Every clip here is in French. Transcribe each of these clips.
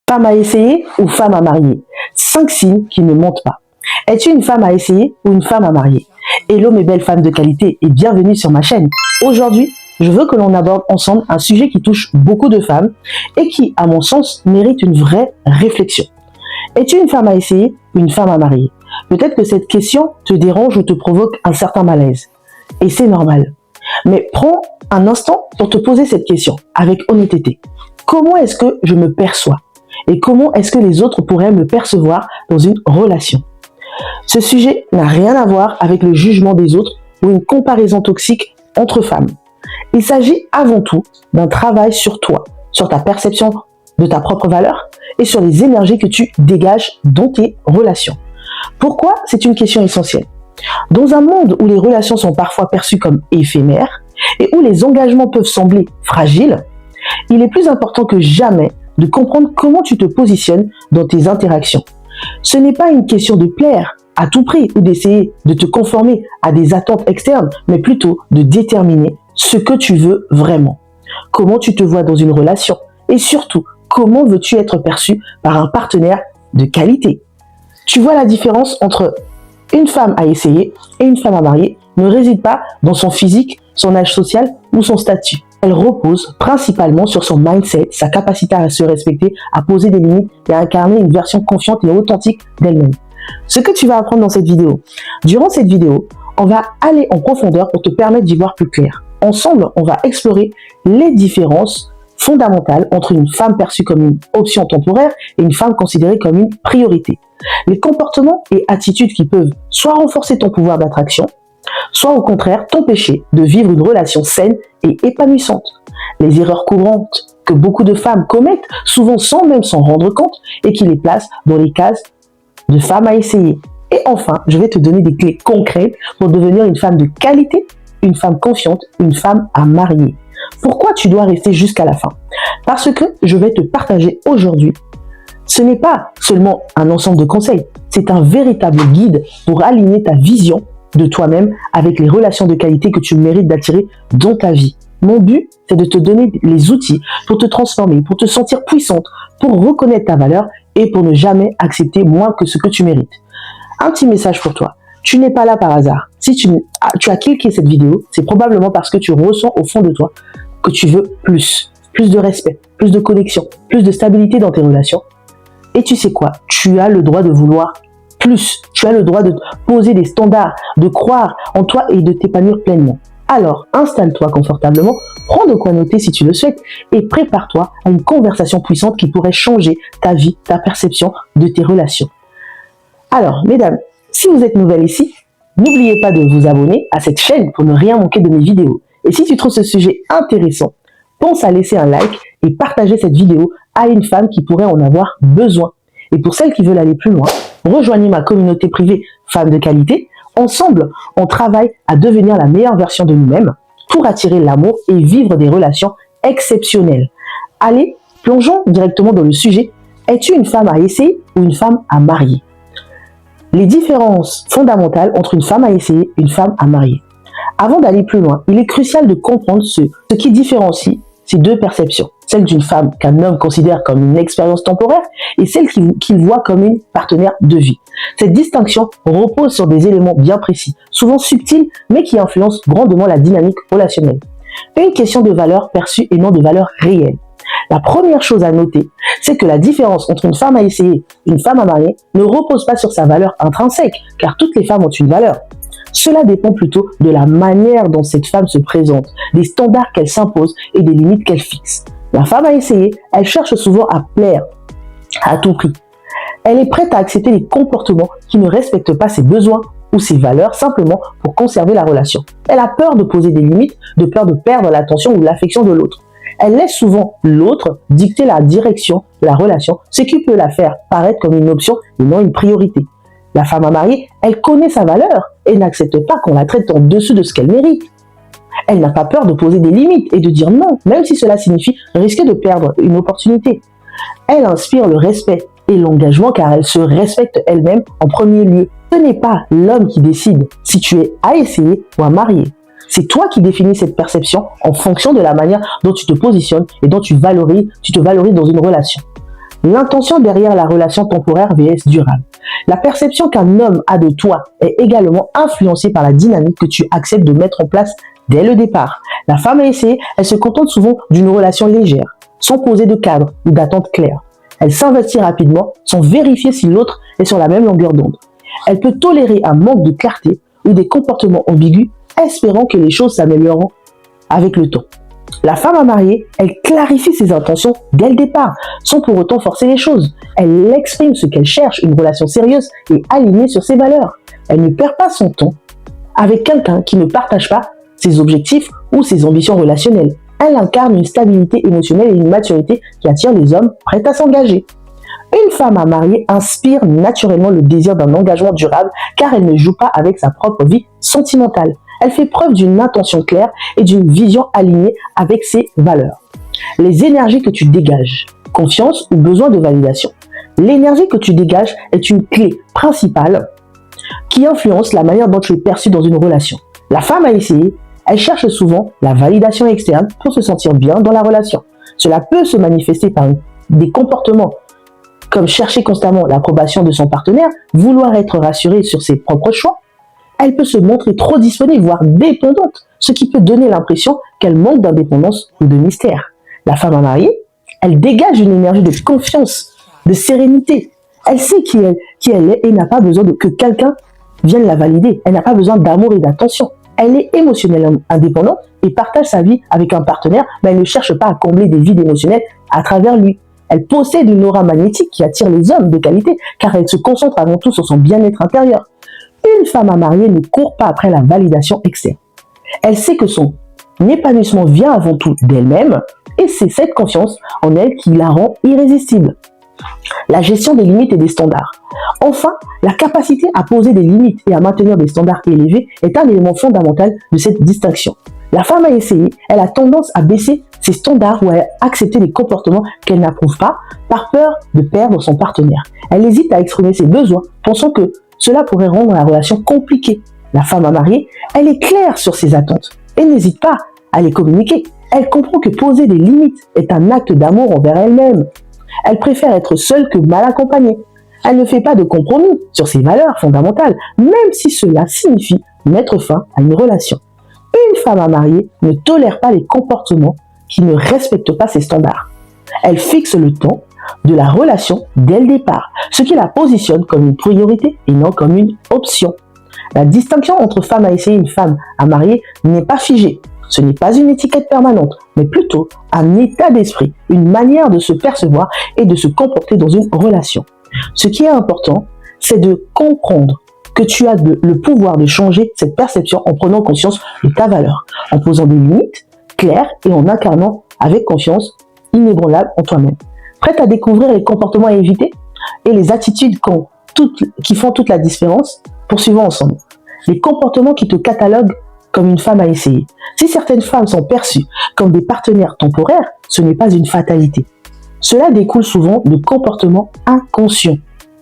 Femme à essayer ou femme à marier? 5 signes qui ne mentent pas. Es-tu une femme à essayer ou une femme à marier? Hello mes belles femmes de qualité et bienvenue sur ma chaîne. Aujourd'hui, je veux que l'on aborde ensemble un sujet qui touche beaucoup de femmes et qui, à mon sens, mérite une vraie réflexion. Es-tu une femme à essayer ou une femme à marier? Peut-être que cette question te dérange ou te provoque un certain malaise. Et c'est normal. Mais prends un instant pour te poser cette question avec honnêteté. Comment est-ce que je me perçois? Et comment est-ce que les autres pourraient me percevoir dans une relation? Ce sujet n'a rien à voir avec le jugement des autres ou une comparaison toxique entre femmes. Il s'agit avant tout d'un travail sur toi, sur ta perception de ta propre valeur et sur les énergies que tu dégages dans tes relations. Pourquoi? C'est une question essentielle. Dans un monde où les relations sont parfois perçues comme éphémères et où les engagements peuvent sembler fragiles, il est plus important que jamais de comprendre comment tu te positionnes dans tes interactions. Ce n'est pas une question de plaire à tout prix ou d'essayer de te conformer à des attentes externes, mais plutôt de déterminer ce que tu veux vraiment. Comment tu te vois dans une relation et surtout, comment veux-tu être perçu par un partenaire de qualité? Tu vois, la différence entre une femme à essayer et une femme à marier ne réside pas dans son physique, son âge social ou son statut. Elle repose principalement sur son mindset, sa capacité à se respecter, à poser des limites et à incarner une version confiante et authentique d'elle-même. Ce que tu vas apprendre dans cette vidéo. Durant cette vidéo, on va aller en profondeur pour te permettre d'y voir plus clair. Ensemble, on va explorer les différences fondamentales entre une femme perçue comme une option temporaire et une femme considérée comme une priorité. Les comportements et attitudes qui peuvent soit renforcer ton pouvoir d'attraction, soit au contraire t'empêcher de vivre une relation saine et épanouissante. Les erreurs courantes que beaucoup de femmes commettent, souvent sans même s'en rendre compte, et qui les placent dans les cases de femmes à essayer. Et enfin, je vais te donner des clés concrètes pour devenir une femme de qualité, une femme confiante, une femme à marier. Pourquoi tu dois rester jusqu'à la fin? Parce que je vais te partager aujourd'hui. Ce n'est pas seulement un ensemble de conseils, c'est un véritable guide pour aligner ta vision de toi-même avec les relations de qualité que tu mérites d'attirer dans ta vie. Mon but, c'est de te donner les outils pour te transformer, pour te sentir puissante, pour reconnaître ta valeur et pour ne jamais accepter moins que ce que tu mérites. Un petit message pour toi. Tu n'es pas là par hasard. Si tu as cliqué cette vidéo, c'est probablement parce que tu ressens au fond de toi que tu veux plus. Plus de respect, plus de connexion, plus de stabilité dans tes relations. Et tu sais quoi? Tu as le droit de vouloir plus. Tu as le droit de poser des standards, de croire en toi et de t'épanouir pleinement. Alors, installe-toi confortablement, prends de quoi noter si tu le souhaites et prépare-toi à une conversation puissante qui pourrait changer ta vie, ta perception de tes relations. Alors, mesdames, si vous êtes nouvelles ici, n'oubliez pas de vous abonner à cette chaîne pour ne rien manquer de mes vidéos. Et si tu trouves ce sujet intéressant, pense à laisser un like et partager cette vidéo à une femme qui pourrait en avoir besoin. Et pour celles qui veulent aller plus loin, rejoignez ma communauté privée Femmes de qualité. Ensemble, on travaille à devenir la meilleure version de nous-mêmes pour attirer l'amour et vivre des relations exceptionnelles. Allez, plongeons directement dans le sujet. Es-tu une femme à essayer ou une femme à marier? Les différences fondamentales entre une femme à essayer et une femme à marier. Avant d'aller plus loin, il est crucial de comprendre ce qui différencie ces deux perceptions. Celle d'une femme qu'un homme considère comme une expérience temporaire et celle qu'il voit comme une partenaire de vie. Cette distinction repose sur des éléments bien précis, souvent subtils, mais qui influencent grandement la dynamique relationnelle. Une question de valeur perçue et non de valeur réelle. La première chose à noter, c'est que la différence entre une femme à essayer et une femme à marier ne repose pas sur sa valeur intrinsèque, car toutes les femmes ont une valeur. Cela dépend plutôt de la manière dont cette femme se présente, des standards qu'elle s'impose et des limites qu'elle fixe. La femme à essayer, elle cherche souvent à plaire à tout prix. Elle est prête à accepter les comportements qui ne respectent pas ses besoins ou ses valeurs simplement pour conserver la relation. Elle a peur de poser des limites, de peur de perdre l'attention ou l'affection de l'autre. Elle laisse souvent l'autre dicter la direction de la relation, ce qui peut la faire paraître comme une option et non une priorité. La femme à marier, elle connaît sa valeur et n'accepte pas qu'on la traite en dessous de ce qu'elle mérite. Elle n'a pas peur de poser des limites et de dire non, même si cela signifie risquer de perdre une opportunité. Elle inspire le respect et l'engagement car elle se respecte elle-même en premier lieu. Ce n'est pas l'homme qui décide si tu es à essayer ou à marier. C'est toi qui définis cette perception en fonction de la manière dont tu te positionnes et dont tu te valorises dans une relation. L'intention derrière la relation temporaire vs durable. La perception qu'un homme a de toi est également influencée par la dynamique que tu acceptes de mettre en place dès le départ. La femme à essayer, elle se contente souvent d'une relation légère, sans poser de cadre ou d'attente claire. Elle s'investit rapidement sans vérifier si l'autre est sur la même longueur d'onde. Elle peut tolérer un manque de clarté ou des comportements ambigus, espérant que les choses s'amélioreront avec le temps. La femme à marier, elle clarifie ses intentions dès le départ, sans pour autant forcer les choses. Elle exprime ce qu'elle cherche, une relation sérieuse et alignée sur ses valeurs. Elle ne perd pas son temps avec quelqu'un qui ne partage pas ses objectifs ou ses ambitions relationnelles. Elle incarne une stabilité émotionnelle et une maturité qui attire les hommes prêts à s'engager. Une femme à marier inspire naturellement le désir d'un engagement durable car elle ne joue pas avec sa propre vie sentimentale. Elle fait preuve d'une intention claire et d'une vision alignée avec ses valeurs. Les énergies que tu dégages, confiance ou besoin de validation. L'énergie que tu dégages est une clé principale qui influence la manière dont tu es perçu dans une relation. La femme à essayer, elle cherche souvent la validation externe pour se sentir bien dans la relation. Cela peut se manifester par des comportements comme chercher constamment l'approbation de son partenaire, vouloir être rassurée sur ses propres choix. Elle peut se montrer trop disponible, voire dépendante, ce qui peut donner l'impression qu'elle manque d'indépendance ou de mystère. La femme à marier, elle dégage une énergie de confiance, de sérénité. Elle sait qui elle est et n'a pas besoin que quelqu'un vienne la valider. Elle n'a pas besoin d'amour et d'attention. Elle est émotionnellement indépendante et partage sa vie avec un partenaire, mais elle ne cherche pas à combler des vides émotionnels à travers lui. Elle possède une aura magnétique qui attire les hommes de qualité, car elle se concentre avant tout sur son bien-être intérieur. Une femme à marier ne court pas après la validation externe. Elle sait que son épanouissement vient avant tout d'elle-même, et c'est cette confiance en elle qui la rend irrésistible. La gestion des limites et des standards. Enfin, la capacité à poser des limites et à maintenir des standards élevés est un élément fondamental de cette distinction. La femme à essayer, elle a tendance à baisser ses standards ou à accepter des comportements qu'elle n'approuve pas par peur de perdre son partenaire. Elle hésite à exprimer ses besoins, pensant que cela pourrait rendre la relation compliquée. La femme à marier, elle est claire sur ses attentes et n'hésite pas à les communiquer. Elle comprend que poser des limites est un acte d'amour envers elle-même. Elle préfère être seule que mal accompagnée. Elle ne fait pas de compromis sur ses valeurs fondamentales, même si cela signifie mettre fin à une relation. Une femme à marier ne tolère pas les comportements qui ne respectent pas ses standards. Elle fixe le temps de la relation dès le départ, ce qui la positionne comme une priorité et non comme une option. La distinction entre femme à essayer et une femme à marier n'est pas figée. Ce n'est pas une étiquette permanente, mais plutôt un état d'esprit, une manière de se percevoir et de se comporter dans une relation. Ce qui est important, c'est de comprendre que tu as le pouvoir de changer cette perception en prenant conscience de ta valeur, en posant des limites claires et en incarnant avec confiance inébranlable en toi-même. Prête à découvrir les comportements à éviter et les attitudes qui font toute la différence? Poursuivons ensemble. Les comportements qui te cataloguent comme une femme à essayer. Si certaines femmes sont perçues comme des partenaires temporaires, ce n'est pas une fatalité. Cela découle souvent de comportements inconscients,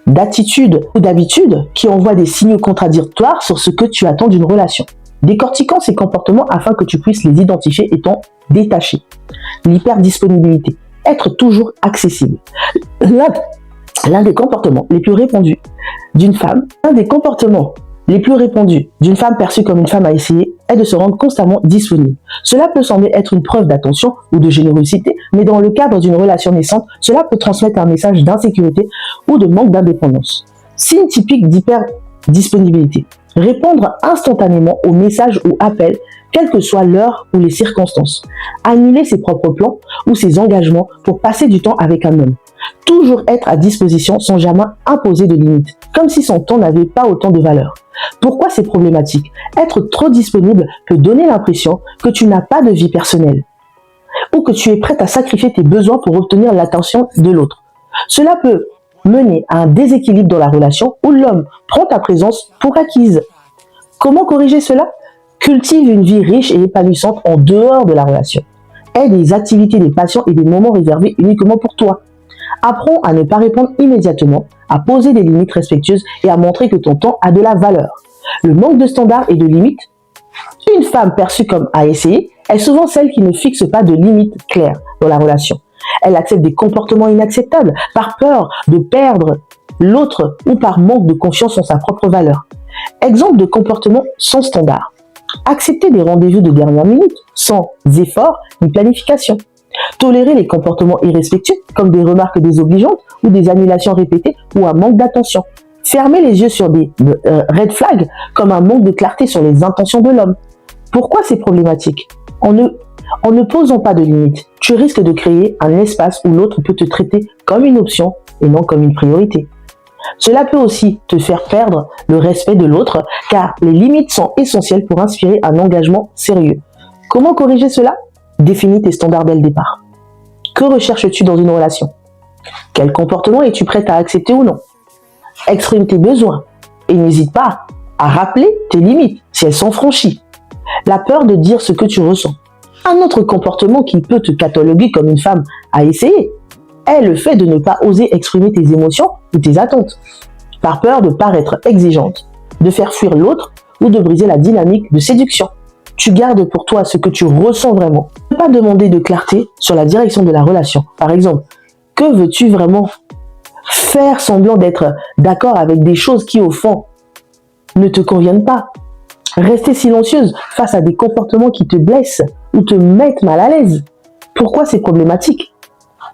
d'attitudes ou d'habitudes qui envoient des signaux contradictoires sur ce que tu attends d'une relation. Décortiquons ces comportements afin que tu puisses les identifier et t'en détacher. L'hyperdisponibilité. Être toujours accessible. L'un des comportements les plus répandus d'une femme perçue comme une femme à essayer est de se rendre constamment disponible. Cela peut sembler être une preuve d'attention ou de générosité, mais dans le cadre d'une relation naissante, cela peut transmettre un message d'insécurité ou de manque d'indépendance. Signe typique d'hyperdisponibilité. Répondre instantanément aux messages ou appels, quelle que soit l'heure ou les circonstances. Annuler ses propres plans ou ses engagements pour passer du temps avec un homme. Toujours être à disposition sans jamais imposer de limites, comme si son temps n'avait pas autant de valeur. Pourquoi c'est problématique? Être trop disponible peut donner l'impression que tu n'as pas de vie personnelle ou que tu es prête à sacrifier tes besoins pour obtenir l'attention de l'autre. Cela peut mener à un déséquilibre dans la relation où l'homme prend ta présence pour acquise. Comment corriger cela? Cultive une vie riche et épanouissante en dehors de la relation. Aie des activités, des passions et des moments réservés uniquement pour toi. Apprends à ne pas répondre immédiatement, à poser des limites respectueuses et à montrer que ton temps a de la valeur. Le manque de standards et de limites. Une femme perçue comme à essayer est souvent celle qui ne fixe pas de limites claires dans la relation. Elle accepte des comportements inacceptables par peur de perdre l'autre ou par manque de confiance en sa propre valeur. Exemple de comportement sans standard. Accepter des rendez-vous de dernière minute, sans effort ni planification. Tolérer les comportements irrespectueux, comme des remarques désobligeantes ou des annulations répétées ou un manque d'attention. Fermer les yeux sur des red flags, comme un manque de clarté sur les intentions de l'homme. Pourquoi c'est problématique ? En ne posant pas de limites, tu risques de créer un espace où l'autre peut te traiter comme une option et non comme une priorité. Cela peut aussi te faire perdre le respect de l'autre, car les limites sont essentielles pour inspirer un engagement sérieux. Comment corriger cela ? Définis tes standards dès le départ. Que recherches-tu dans une relation ? Quel comportement es-tu prête à accepter ou non ? Exprime tes besoins et n'hésite pas à rappeler tes limites si elles sont franchies. La peur de dire ce que tu ressens. Un autre comportement qui peut te cataloguer comme une femme à essayer est le fait de ne pas oser exprimer tes émotions ou tes attentes, par peur de paraître exigeante, de faire fuir l'autre ou de briser la dynamique de séduction. Tu gardes pour toi ce que tu ressens vraiment. Ne pas demander de clarté sur la direction de la relation. Par exemple, que veux-tu vraiment ? Faire semblant d'être d'accord avec des choses qui, au fond, ne te conviennent pas. Rester silencieuse face à des comportements qui te blessent ou te mettent mal à l'aise. Pourquoi c'est problématique ?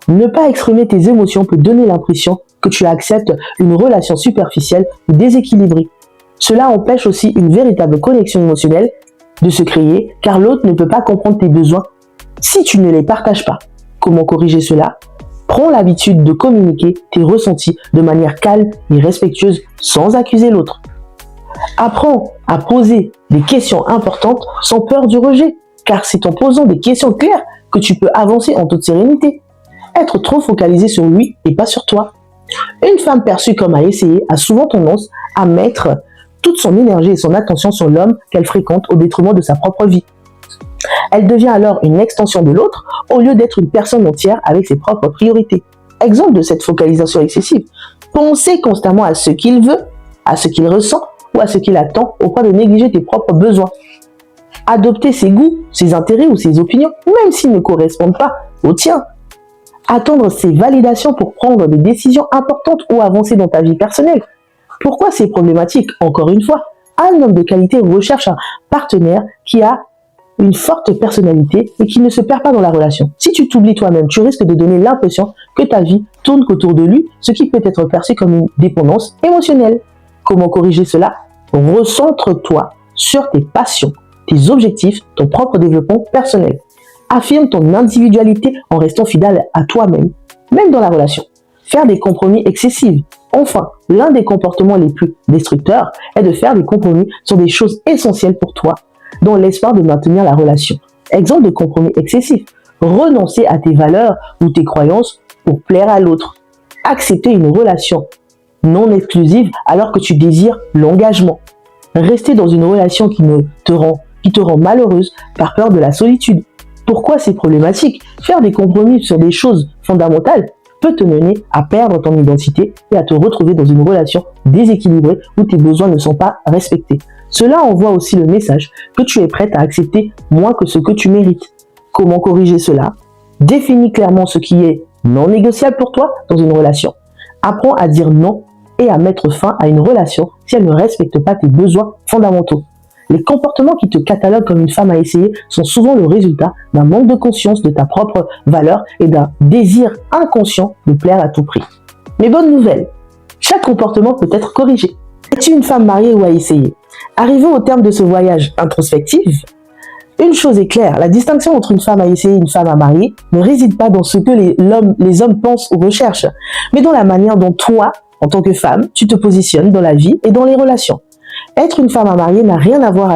Ne pas exprimer tes émotions peut donner l'impression que tu acceptes une relation superficielle ou déséquilibrée. Cela empêche aussi une véritable connexion émotionnelle de se créer, car l'autre ne peut pas comprendre tes besoins si tu ne les partages pas. Comment corriger cela ? Prends l'habitude de communiquer tes ressentis de manière calme et respectueuse sans accuser l'autre. Apprends à poser des questions importantes sans peur du rejet, car c'est en posant des questions claires que tu peux avancer en toute sérénité. Être trop focalisé sur lui et pas sur toi. Une femme perçue comme à essayer a souvent tendance à mettre toute son énergie et son attention sur l'homme qu'elle fréquente au détriment de sa propre vie. Elle devient alors une extension de l'autre au lieu d'être une personne entière avec ses propres priorités. Exemple de cette focalisation excessive. Penser constamment à ce qu'il veut, à ce qu'il ressent ou à ce qu'il attend au point de négliger tes propres besoins. Adopter ses goûts, ses intérêts ou ses opinions, même s'ils ne correspondent pas aux tiens. Attendre ses validations pour prendre des décisions importantes ou avancer dans ta vie personnelle. Pourquoi c'est problématique ? Encore une fois, un homme de qualité recherche un partenaire qui a une forte personnalité et qui ne se perd pas dans la relation. Si tu t'oublies toi-même, tu risques de donner l'impression que ta vie tourne qu'autour de lui, ce qui peut être perçu comme une dépendance émotionnelle. Comment corriger cela ? Recentre-toi sur tes passions, tes objectifs, ton propre développement personnel. Affirme ton individualité en restant fidèle à toi-même, même dans la relation. Faire des compromis excessifs. Enfin, l'un des comportements les plus destructeurs est de faire des compromis sur des choses essentielles pour toi, dans l'espoir de maintenir la relation. Exemple de compromis excessif. Renoncer à tes valeurs ou tes croyances pour plaire à l'autre. Accepter une relation non exclusive alors que tu désires l'engagement. Rester dans une relation qui te rend malheureuse par peur de la solitude. Pourquoi c'est problématique ? Faire des compromis sur des choses fondamentales peut te mener à perdre ton identité et à te retrouver dans une relation déséquilibrée où tes besoins ne sont pas respectés. Cela envoie aussi le message que tu es prête à accepter moins que ce que tu mérites. Comment corriger cela ? Définis clairement ce qui est non négociable pour toi dans une relation. Apprends à dire non et à mettre fin à une relation si elle ne respecte pas tes besoins fondamentaux. Les comportements qui te cataloguent comme une femme à essayer sont souvent le résultat d'un manque de conscience de ta propre valeur et d'un désir inconscient de plaire à tout prix. Mais bonne nouvelle, chaque comportement peut être corrigé. Es-tu une femme mariée ou à essayer ? Arrivons au terme de ce voyage introspectif. Une chose est claire, la distinction entre une femme à essayer et une femme à marier ne réside pas dans ce que les hommes pensent ou recherchent, mais dans la manière dont toi, en tant que femme, tu te positionnes dans la vie et dans les relations. Être une femme à marier n'a rien à voir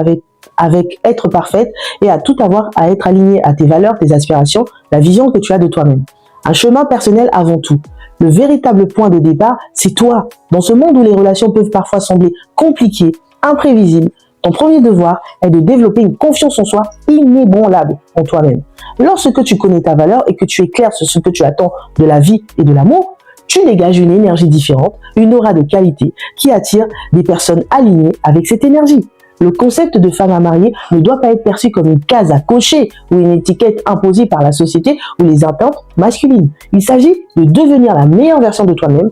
avec être parfaite et à tout avoir à être alignée à tes valeurs, tes aspirations, la vision que tu as de toi-même. Un chemin personnel avant tout. Le véritable point de départ, c'est toi. Dans ce monde où les relations peuvent parfois sembler compliquées, imprévisibles, ton premier devoir est de développer une confiance en soi inébranlable en toi-même. Lorsque tu connais ta valeur et que tu es clair sur ce que tu attends de la vie et de l'amour, tu dégages une énergie différente, une aura de qualité qui attire des personnes alignées avec cette énergie. Le concept de femme à marier ne doit pas être perçu comme une case à cocher ou une étiquette imposée par la société ou les attentes masculines. Il s'agit de devenir la meilleure version de toi-même,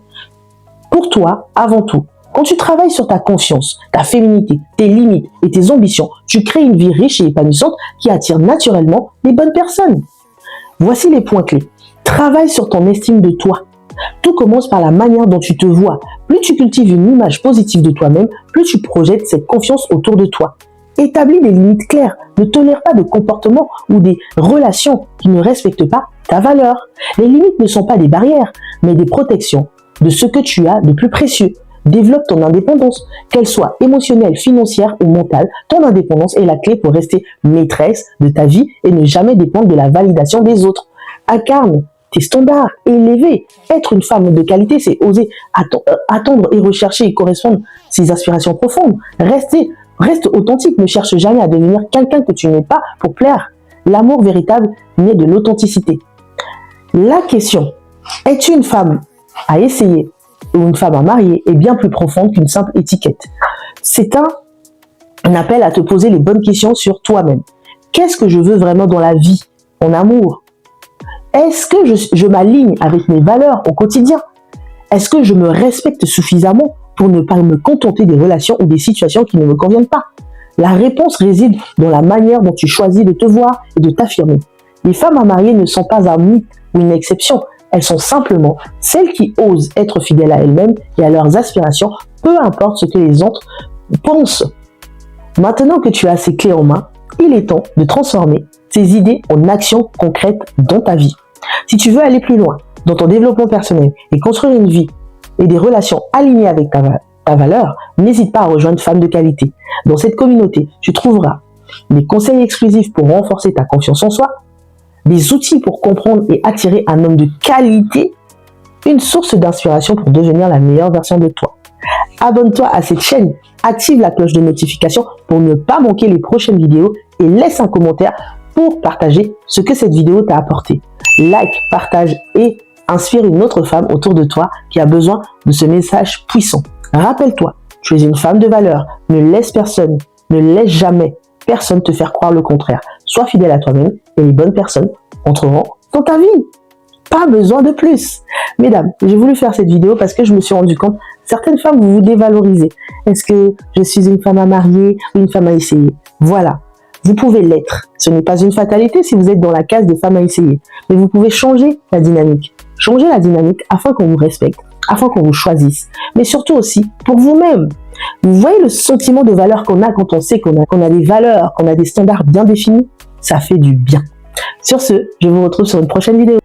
pour toi avant tout. Quand tu travailles sur ta confiance, ta féminité, tes limites et tes ambitions, tu crées une vie riche et épanouissante qui attire naturellement les bonnes personnes. Voici les points clés. Travaille sur ton estime de toi. Tout commence par la manière dont tu te vois. Plus tu cultives une image positive de toi-même, plus tu projettes cette confiance autour de toi. Établis des limites claires. Ne tolère pas de comportements ou des relations qui ne respectent pas ta valeur. Les limites ne sont pas des barrières, mais des protections de ce que tu as de plus précieux. Développe ton indépendance, qu'elle soit émotionnelle, financière ou mentale. Ton indépendance est la clé pour rester maîtresse de ta vie et ne jamais dépendre de la validation des autres. Incarne tes standards élevés. Être une femme de qualité, c'est oser attendre et rechercher et correspondre à ses aspirations profondes. Reste authentique, ne cherche jamais à devenir quelqu'un que tu n'es pas pour plaire. L'amour véritable naît de l'authenticité. La question, es-tu une femme à essayer ou une femme à marier est bien plus profonde qu'une simple étiquette. C'est un appel à te poser les bonnes questions sur toi-même. Qu'est-ce que je veux vraiment dans la vie, en amour? Est-ce que je m'aligne avec mes valeurs au quotidien? Est-ce que je me respecte suffisamment pour ne pas me contenter des relations ou des situations qui ne me conviennent pas? La réponse réside dans la manière dont tu choisis de te voir et de t'affirmer. Les femmes à marier ne sont pas un mythe ou une exception. Elles sont simplement celles qui osent être fidèles à elles-mêmes et à leurs aspirations, peu importe ce que les autres pensent. Maintenant que tu as ces clés en main, il est temps de transformer ces idées en actions concrètes dans ta vie. Si tu veux aller plus loin dans ton développement personnel et construire une vie et des relations alignées avec ta valeur, n'hésite pas à rejoindre Femmes de qualité. Dans cette communauté, tu trouveras des conseils exclusifs pour renforcer ta confiance en soi, des outils pour comprendre et attirer un homme de qualité, une source d'inspiration pour devenir la meilleure version de toi. Abonne-toi à cette chaîne, active la cloche de notification pour ne pas manquer les prochaines vidéos et laisse un commentaire pour partager ce que cette vidéo t'a apporté. Like, partage et inspire une autre femme autour de toi qui a besoin de ce message puissant. Rappelle-toi, tu es une femme de valeur. Ne laisse jamais personne te faire croire le contraire. Sois fidèle à toi-même et les bonnes personnes entreront dans ta vie. Pas besoin de plus. Mesdames, j'ai voulu faire cette vidéo parce que je me suis rendu compte, certaines femmes, vous vous dévalorisez. Est-ce que je suis une femme à marier ou une femme à essayer? Voilà. Vous pouvez l'être. Ce n'est pas une fatalité si vous êtes dans la case des femmes à essayer. Mais vous pouvez changer la dynamique. Changer la dynamique afin qu'on vous respecte, afin qu'on vous choisisse. Mais surtout aussi pour vous-même. Vous voyez le sentiment de valeur qu'on a quand on sait qu'on a des valeurs, qu'on a des standards bien définis? Ça fait du bien. Sur ce, je vous retrouve sur une prochaine vidéo.